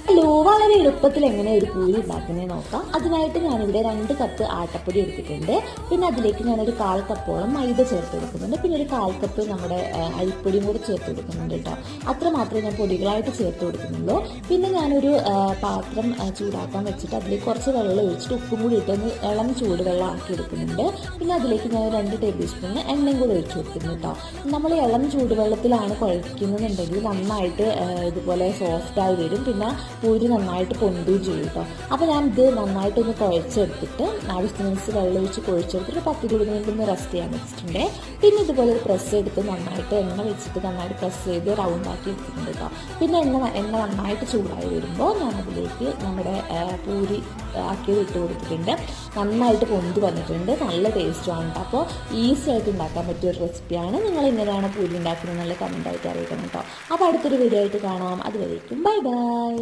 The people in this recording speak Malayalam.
ഹലോ, വളരെ എളുപ്പത്തിൽ എങ്ങനെ ഒരു പൂരി ഉണ്ടാക്കുന്നത് നോക്കാം. അതിനായിട്ട് ഞാനിവിടെ 2 കപ്പ് ആട്ടപ്പൊടി എടുത്തിട്ടുണ്ട്. പിന്നെ അതിലേക്ക് ഞാനൊരു 1/4 കപ്പോളം മൈദ ചേർത്ത് കൊടുക്കുന്നുണ്ട്. പിന്നെ ഒരു 1/4 കപ്പ് നമ്മുടെ അരിപ്പൊടിയും കൂടെ ചേർത്ത് കൊടുക്കുന്നുണ്ട് കേട്ടോ. അത്ര മാത്രമേ ഞാൻ പൊടികളായിട്ട് ചേർത്ത് കൊടുക്കുന്നുള്ളൂ. പിന്നെ ഞാനൊരു പാത്രം ചൂടാക്കാൻ വെച്ചിട്ട് അതിലേക്ക് കുറച്ച് വെള്ളം ഒഴിച്ചിട്ട് ഉപ്പും കൂടി ഇട്ടൊന്ന് ഇളം ചൂടുവെള്ളം ആക്കി എടുക്കുന്നുണ്ട്. പിന്നെ അതിലേക്ക് ഞാൻ 2 ടേബിൾ സ്പൂൺ എണ്ണയും കൂടി ഒഴിച്ച് കൊടുക്കുന്നു കേട്ടോ. നമ്മൾ ഇളം ചൂടുവെള്ളത്തിലാണ് കുഴയ്ക്കുന്നതെന്നുണ്ടെങ്കിൽ നന്നായിട്ട് ഇതുപോലെ സോഫ്റ്റായി വരും. പിന്നെ പൂരി നന്നായിട്ട് പൊന്തുകയും ചെയ്യും കേട്ടോ. അപ്പോൾ ഞാൻ ഇത് നന്നായിട്ടൊന്ന് കുഴച്ചെടുത്തിട്ട് ആവശ്യത്തിനനുസരിച്ച് വെള്ളം ഒഴിച്ച് കുഴച്ചെടുത്തിട്ട് 10-20 മിനിറ്റ് ഒന്ന് റെസ്റ്റ് ചെയ്യാൻ വെച്ചിട്ടുണ്ട്. പിന്നെ ഇതുപോലെ ഒരു പ്രസ് എടുത്ത് നന്നായിട്ട് എണ്ണ വെച്ചിട്ട് നന്നായിട്ട് പ്രസ് ചെയ്ത് റൗണ്ടാക്കി എടുത്തിട്ടുണ്ട് കേട്ടോ. പിന്നെ എണ്ണ നന്നായിട്ട് ചൂടായി വരുമ്പോൾ ഞാൻ അതിലേക്ക് നമ്മുടെ പൂരി ആക്കിയത് ഇട്ട് കൊടുത്തിട്ടുണ്ട്. നന്നായിട്ട് പൊന്തി വന്നിട്ടുണ്ട്. നല്ല ടേസ്റ്റുമാണ് കേട്ടോ. അപ്പോൾ ഈസി ആയിട്ട് ഉണ്ടാക്കാൻ പറ്റിയ ഒരു റെസിപ്പിയാണ്. നിങ്ങൾ എങ്ങനെയാണ് പൂരി ഉണ്ടാക്കുന്നത് എന്നുള്ള കമൻറ്റായിട്ട് അറിയിക്കണം കേട്ടോ. അപ്പോൾ അടുത്തൊരു വീഡിയോ ആയിട്ട് കാണാം. അതുവരേക്കും ബൈ ബൈ.